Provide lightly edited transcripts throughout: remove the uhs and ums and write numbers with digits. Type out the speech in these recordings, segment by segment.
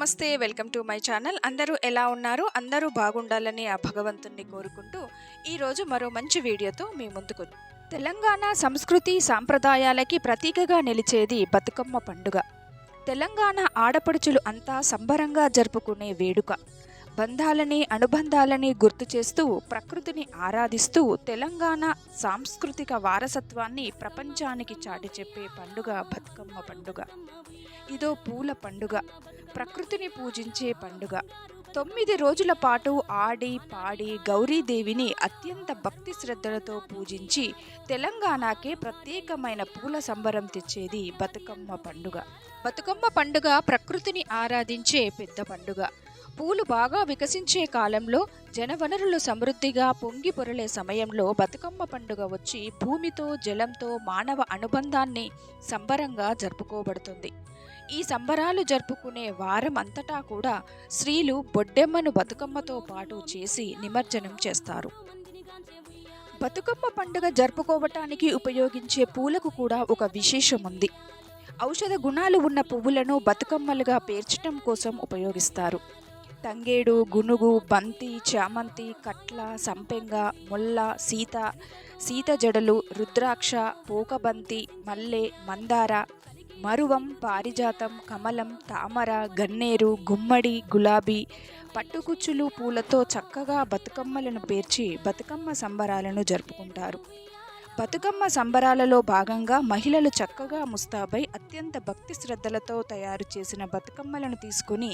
నమస్తే. Welcome to my channel. అందరూ ఎలా ఉన్నారు? అందరూ బాగుండాలని ఆ భగవంతుణ్ణి కోరుకుంటూ ఈరోజు మరో మంచి వీడియోతో మీ ముందుకు. తెలంగాణ సంస్కృతి సాంప్రదాయాలకి ప్రతీకగా నిలిచేది బతుకమ్మ పండుగ. తెలంగాణ ఆడపడుచులు అంతా సంబరంగా జరుపుకునే వేడుక. బంధాలని అనుబంధాలని గుర్తు చేస్తూ ప్రకృతిని ఆరాధిస్తూ తెలంగాణ సాంస్కృతిక వారసత్వాన్ని ప్రపంచానికి చాటి చెప్పే పండుగ బతుకమ్మ పండుగ. ఇదో పూల పండుగ, ప్రకృతిని పూజించే పండుగ. 9 రోజుల పాటు ఆడి పాడి గౌరీదేవిని అత్యంత భక్తి శ్రద్ధలతో పూజించి తెలంగాణకే ప్రత్యేకమైన పూల సంబరం తెచ్చేది బతుకమ్మ పండుగ. బతుకమ్మ పండుగ ప్రకృతిని ఆరాధించే పెద్ద పండుగ. పూలు బాగా వికసించే కాలంలో, జనవనరులు సమృద్ధిగా పొంగి పొరలే సమయంలో బతుకమ్మ పండుగ వచ్చి భూమితో జలంతో మానవ అనుబంధాన్ని సంబరంగా జరుపుకోబడుతుంది. ఈ సంబరాలు జరుపుకునే వారం అంతటా కూడా స్త్రీలు బొడ్డెమ్మను బతుకమ్మతో పాటు చేసి నిమజ్జనం చేస్తారు. బతుకమ్మ పండుగ జరుపుకోవటానికి ఉపయోగించే పూలకు కూడా ఒక విశేషం ఉంది. ఔషధ గుణాలు ఉన్న పువ్వులను బతుకమ్మలుగా పేర్చడం కోసం ఉపయోగిస్తారు. తంగేడు, గునుగు, బంతి, చామంతి, కట్ల, సంపెంగ, ముల్ల, సీత జడలు, రుద్రాక్ష, పోకబంతి, మల్లె, మందార, మరువం, పారిజాతం, కమలం, తామర, గన్నేరు, గుమ్మడి, గులాబీ, పట్టుకుచ్చులు పూలతో చక్కగా బతుకమ్మలను పేర్చి బతుకమ్మ సంబరాలను జరుపుకుంటారు. బతుకమ్మ సంబరాలలో భాగంగా మహిళలు చక్కగా ముస్తాబై అత్యంత భక్తి శ్రద్ధలతో తయారు చేసిన బతుకమ్మలను తీసుకుని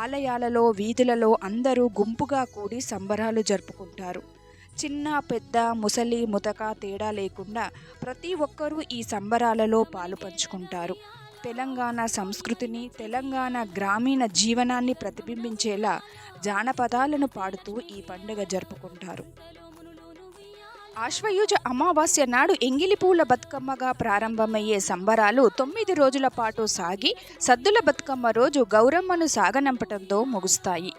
ఆలయాలలో, వీధులలో అందరూ గుంపుగా కూడి సంబరాలు జరుపుకుంటారు. చిన్న పెద్ద, ముసలి ముతక తేడా లేకుండా ప్రతి ఒక్కరూ ఈ సంబరాలలో పాలు పంచుకుంటారు. తెలంగాణ సంస్కృతిని, తెలంగాణ గ్రామీణ జీవనాన్ని ప్రతిబింబించేలా జానపదాలను పాడుతూ ఈ పండుగ జరుపుకుంటారు. ఆశ్వయుజ అమావాస్య నాడు ఎంగిలి పూల బతుకమ్మగా ప్రారంభమయ్యే సంబరాలు 9 రోజుల పాటు సాగి సద్దుల బతుకమ్మ రోజు గౌరమ్మను సాగనంపటంతో ముగుస్తాయి.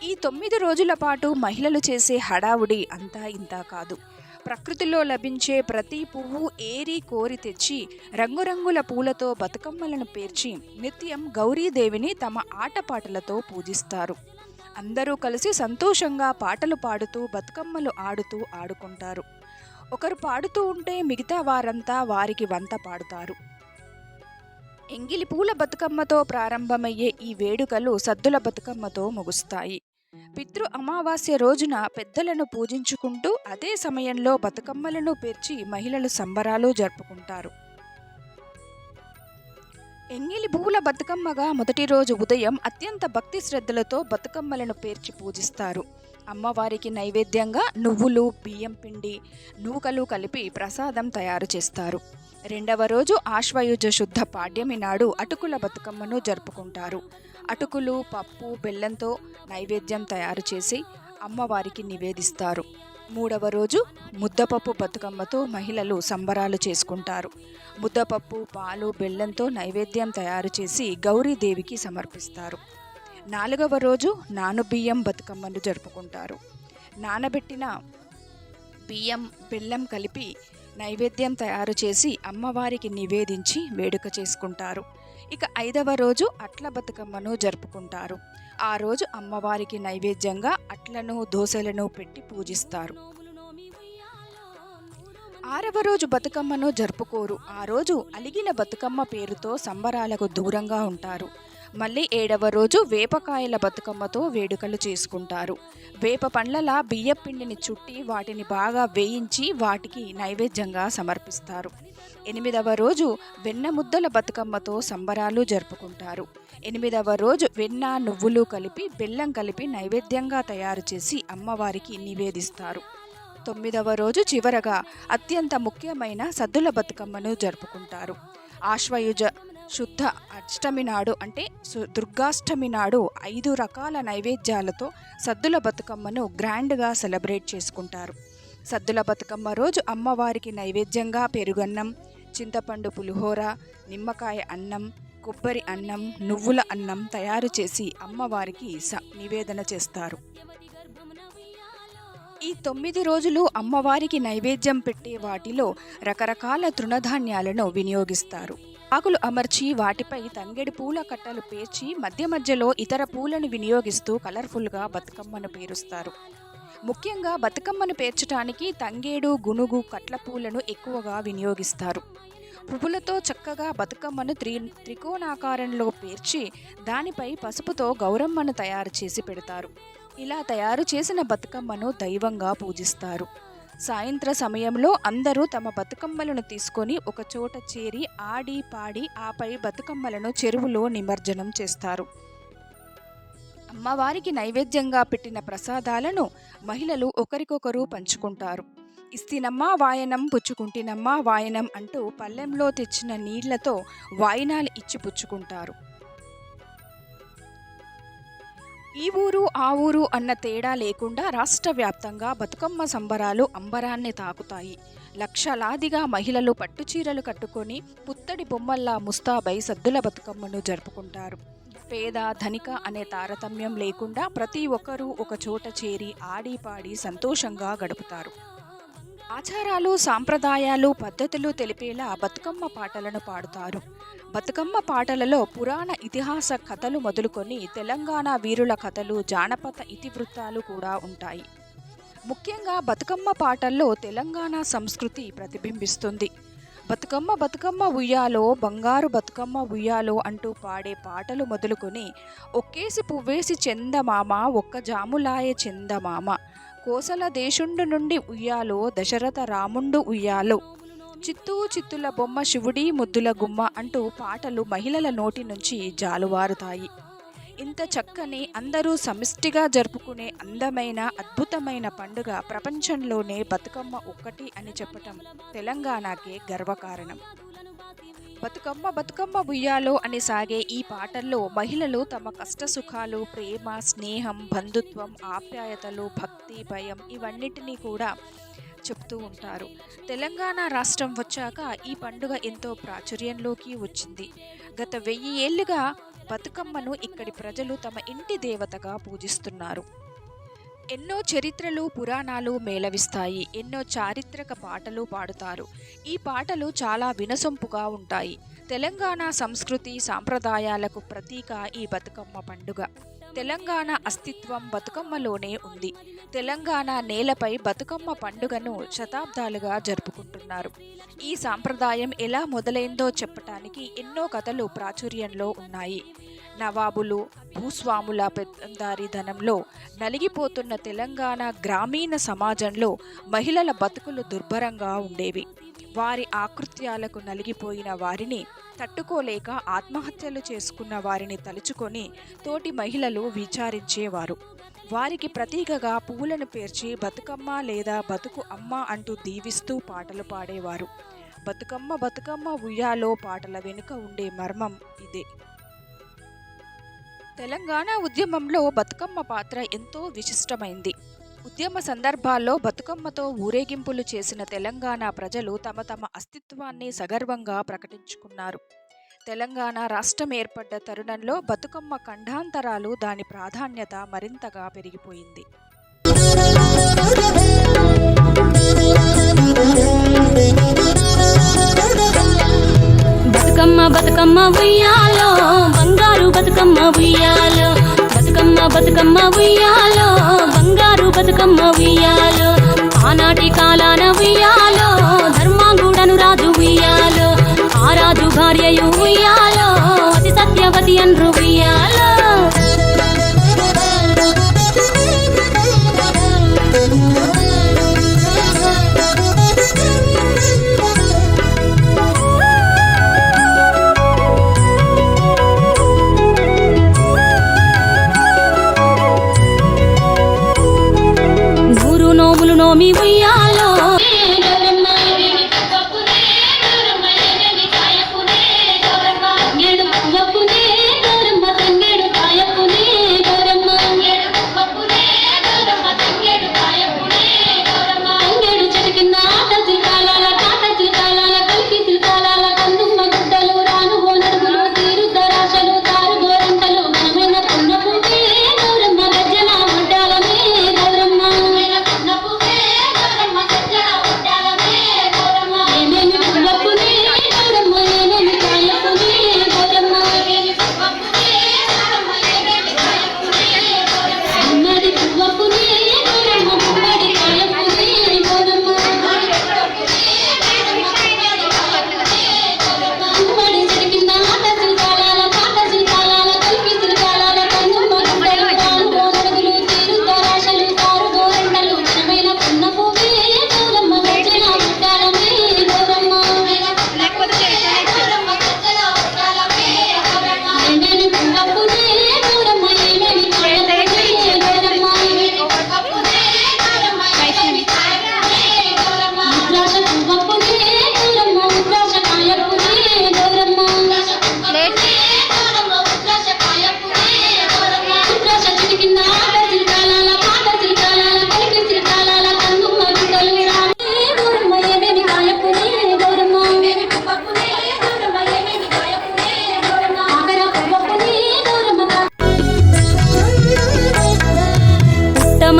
ఈ 9 రోజుల పాటు మహిళలు చేసే హడావుడి అంతా ఇంతా కాదు. ప్రకృతిలో లభించే ప్రతి పువ్వు ఏరి కోరి తెచ్చి రంగురంగుల పూలతో బతుకమ్మలను పేర్చి నిత్యం గౌరీదేవిని తమ ఆటపాటలతో పూజిస్తారు. అందరూ కలిసి సంతోషంగా పాటలు పాడుతూ బతుకమ్మలు ఆడుకుంటారు. ఒకరు పాడుతూ ఉంటే మిగతా వారంతా వారికి వంత పాడుతారు. ఎంగిలి పూల బతుకమ్మతో ప్రారంభమయ్యే ఈ వేడుకలు సద్దుల బతుకమ్మతో ముగుస్తాయి. పితృ అమావాస్య రోజున పెద్దలను పూజించుకుంటూ అదే సమయంలో బతుకమ్మలను పేర్చి మహిళలు సంబరాలు జరుపుకుంటారు. ఎంగిలి పూల బతుకమ్మగా మొదటి రోజు ఉదయం అత్యంత భక్తి శ్రద్ధలతో బతుకమ్మలను పేర్చి పూజిస్తారు. అమ్మవారికి నైవేద్యంగా నువ్వులు, బియ్యం పిండి, నూకలు కలిపి ప్రసాదం తయారు చేస్తారు. రెండవ రోజు ఆశ్వయుజ శుద్ధ పాడ్యమి నాడు అటుకుల బతుకమ్మను జరుపుకుంటారు. అటుకులు, పప్పు, బెల్లంతో నైవేద్యం తయారు చేసి అమ్మవారికి నివేదిస్తారు. మూడవ రోజు ముద్దపప్పు బతుకమ్మతో మహిళలు సంబరాలు చేసుకుంటారు. ముద్దపప్పు, పాలు, బెల్లంతో నైవేద్యం తయారు చేసి గౌరీదేవికి సమర్పిస్తారు. నాలుగవ రోజు నానుబియ్యం బతుకమ్మను జరుపుకుంటారు. నానబెట్టిన బియ్యం, బెల్లం కలిపి నైవేద్యం తయారు చేసి అమ్మవారికి నివేదించి వేడుక చేసుకుంటారు. ఇక 5వ రోజు అట్ల బతుకమ్మను జరుపుకుంటారు. ఆ రోజు అమ్మవారికి నైవేద్యంగా అట్లను, దోసెలను పెట్టి పూజిస్తారు. 6వ రోజు బతుకమ్మను జరుపుకోరు. ఆ రోజు అలిగిన బతుకమ్మ పేరుతో సంబరాలకు దూరంగా ఉంటారు. మళ్ళీ 7వ రోజు వేపకాయల బతుకమ్మతో వేడుకలు చేసుకుంటారు. వేప పండ్లలా బియ్యపిండిని చుట్టి వాటిని బాగా వేయించి వాటికి నైవేద్యంగా సమర్పిస్తారు. 8వ రోజు వెన్న ముద్దల బతుకమ్మతో సంబరాలు జరుపుకుంటారు. 8వ రోజు వెన్న, నువ్వులు కలిపి బెల్లం కలిపి నైవేద్యంగా తయారు చేసి అమ్మవారికి నివేదిస్తారు. 9వ రోజు చివరగా అత్యంత ముఖ్యమైన సద్దుల బతుకమ్మను జరుపుకుంటారు. ఆశ్వయుజ శుద్ధ అష్టమి నాడు అంటే దుర్గాష్టమి నాడు 5 రకాల నైవేద్యాలతో సద్దుల బతుకమ్మను గ్రాండ్గా సెలబ్రేట్ చేసుకుంటారు. సద్దుల బతుకమ్మ రోజు అమ్మవారికి నైవేద్యంగా పెరుగన్నం, చింతపండు పులిహోర, నిమ్మకాయ అన్నం, కొబ్బరి అన్నం, నువ్వుల అన్నం తయారు చేసి అమ్మవారికి నివేదన చేస్తారు. ఈ 9 రోజులు అమ్మవారికి నైవేద్యం పెట్టే వాటిలో రకరకాల తృణధాన్యాలను వినియోగిస్తారు. ఆకులు అమర్చి వాటిపై తంగెడు పూల కట్టలు పేర్చి మధ్య మధ్యలో ఇతర పూలను వినియోగిస్తూ కలర్ఫుల్గా బతుకమ్మను పేరుస్తారు. ముఖ్యంగా బతుకమ్మను పేర్చడానికి తంగేడు, గునుగు, కట్ల పూలను ఎక్కువగా వినియోగిస్తారు. పువ్వులతో చక్కగా బతుకమ్మను త్రికోణాకారంలో పేర్చి దానిపై పసుపుతో గౌరమ్మను తయారు చేసి పెడతారు. ఇలా తయారు చేసిన బతుకమ్మను దైవంగా పూజిస్తారు. సాయంత్ర సమయంలో అందరూ తమ బతుకమ్మలను తీసుకొని ఒక చోట చేరి ఆడి పాడి ఆపై బతుకమ్మలను చెరువులో నిమజ్జనం చేస్తారు. అమ్మవారికి నైవేద్యంగా పెట్టిన ప్రసాదాలను మహిళలు ఒకరికొకరు పంచుకుంటారు. ఇస్తినమ్మా వాయనం, పుచ్చుకుంటినమ్మా వాయనం అంటూ పల్లెంలో తెచ్చిన నీళ్లతో వాయినాలు ఇచ్చి పుచ్చుకుంటారు. ఈ ఊరు ఆ ఊరు అన్న తేడా లేకుండా రాష్ట్ర వ్యాప్తంగా బతుకమ్మ సంబరాలు అంబరాన్ని తాకుతాయి. లక్షలాదిగా మహిళలు పట్టుచీరలు కట్టుకొని పుత్తడి బొమ్మల్లా ముస్తాబై సద్దుల బతుకమ్మను జరుపుకుంటారు. పేద ధనిక అనే తారతమ్యం లేకుండా ప్రతి ఒక్కరూ ఒక చోట చేరి ఆడి పాడి సంతోషంగా గడుపుతారు. ఆచారాలు, సాంప్రదాయాలు, పద్ధతులు తెలిపేలా బతుకమ్మ పాటలను పాడుతారు. బతుకమ్మ పాటలలో పురాణ ఇతిహాస కథలు మొదలుకొని తెలంగాణ వీరుల కథలు, జానపద ఇతివృత్తాలు కూడా ఉంటాయి. ముఖ్యంగా బతుకమ్మ పాటల్లో తెలంగాణ సంస్కృతి ప్రతిబింబిస్తుంది. బతుకమ్మ బతుకమ్మ ఉయ్యాలో, బంగారు బతుకమ్మ ఉయ్యాలో అంటూ పాడే పాటలు మొదలుకొని ఒక్కేసి పువ్వేసి చందమామ, ఒక్క జాములాయ చందమామ, కోసల దేశుండు నుండి ఉయ్యాలో, దశరథ రాముండు ఉయ్యాలో, చిత్తూ చిత్తుల బొమ్మ శివుడి ముద్దుల గుమ్మ అంటూ పాటలు మహిళల నోటి నుంచి జాలువారుతాయి. ఇంత చక్కని అందరూ సమిష్టిగా జరుపుకునే అందమైన అద్భుతమైన పండుగ ప్రపంచంలోనే బతుకమ్మ ఒక్కటి అని చెప్పటం తెలంగాణకే గర్వకారణం. బతుకమ్మ బతుకమ్మ ఉయ్యాలో అని సాగే ఈ పాటల్లో మహిళలు తమ కష్టసుఖాలు, ప్రేమ, స్నేహం, బంధుత్వం, ఆప్యాయతలు, భక్తి, భయం ఇవన్నిటినీ కూడా చెప్తూ ఉంటారు. తెలంగాణ రాష్ట్రం వచ్చాక ఈ పండుగ ఎంతో ప్రాచుర్యంలోకి వచ్చింది. గత 1000 ఏళ్లుగా బతుకమ్మను ఇక్కడి ప్రజలు తమ ఇంటి దేవతగా పూజిస్తున్నారు. ఎన్నో చరిత్రలు, పురాణాలు మేళవిస్తాయి. ఎన్నో చారిత్రక పాటలు పాడుతారు. ఈ పాటలు చాలా వినసొంపుగా ఉంటాయి. తెలంగాణ సంస్కృతి, సాంప్రదాయాలకు ప్రతీక ఈ బతుకమ్మ పండుగ. తెలంగాణ అస్తిత్వం బతుకమ్మలోనే ఉంది. తెలంగాణ నేలపై బతుకమ్మ పండుగను శతాబ్దాలుగా జరుపుకుంటున్నారు. ఈ సాంప్రదాయం ఎలా మొదలైందో చెప్పటానికి ఎన్నో కథలు ప్రాచుర్యంలో ఉన్నాయి. నవాబులు, భూస్వాముల పెత్తందారీ ధనంలో నలిగిపోతున్న తెలంగాణ గ్రామీణ సమాజంలో మహిళల బతుకులు దుర్భరంగా ఉండేవి. వారి ఆకృత్యాలకు నలిగిపోయిన వారిని తట్టుకోలేక ఆత్మహత్యలు చేసుకున్న వారిని తలుచుకొని తోటి మహిళలు విచారించేవారు. వారికి ప్రతీకగా పువ్వులను పేర్చి బతుకమ్మ లేదా బతుకు అమ్మ అంటూ దీవిస్తూ పాటలు పాడేవారు. బతుకమ్మ బతుకమ్మ ఉయ్యాలో పాటల వెనుక ఉండే మర్మం ఇదే. తెలంగాణ ఉద్యమంలో బతుకమ్మ పాత్ర ఎంతో విశిష్టమైంది. ఉద్యమ సందర్భాల్లో బతుకమ్మతో ఊరేగింపులు చేసిన తెలంగాణ ప్రజలు తమ తమ అస్తిత్వాన్ని సగర్వంగా ప్రకటించుకున్నారు. తెలంగాణ రాష్ట్రం ఏర్పడ్డ తరుణంలో బతుకమ్మ ఖండాంతరాలు, దాని ప్రాధాన్యత మరింతగా పెరిగిపోయింది. బతుకమ్మ బతుకమ్మ ఉయ్యాలో, బంగారు బతుకమ్మ ఉయ్యాలో, బతుకమ్మ బతుకమ్మ ఉయ్యాలో, బంగారు బతుకమ్మ ఉయ్యాలో, ఆనాటి కాలాన ఉయ్యాలో, ధర్మాంగుడను రాజు ఉయ్యాలో, ఆ రాజు భార్యయు ఉయ్యాలో, అతి సత్యవతి అన్రు ఉయ్యాలో. నోమి ఉయ్యాలో,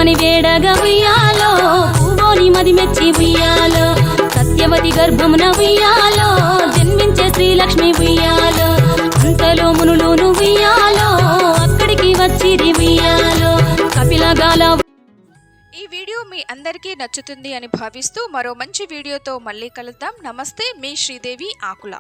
శివుని వేడగా ఉయ్యాలో పూవోని మది మెచ్చి ఉయ్యాలో సత్యవతి గర్భమున ఉయ్యాలో జన్మించే శ్రీలక్ష్మి ఉయ్యాలో అంతలో మునులోను ఉయ్యాలో అక్కడికి వచ్చిరి ఉయ్యాలో కపిలగాల. ఈ వీడియో మీ అందరికీ నచ్చుతుంది అని భావిస్తూ మరో మంచి వీడియోతో మళ్ళీ కలుద్దాం. నమస్తే, మీ శ్రీదేవి ఆకుల.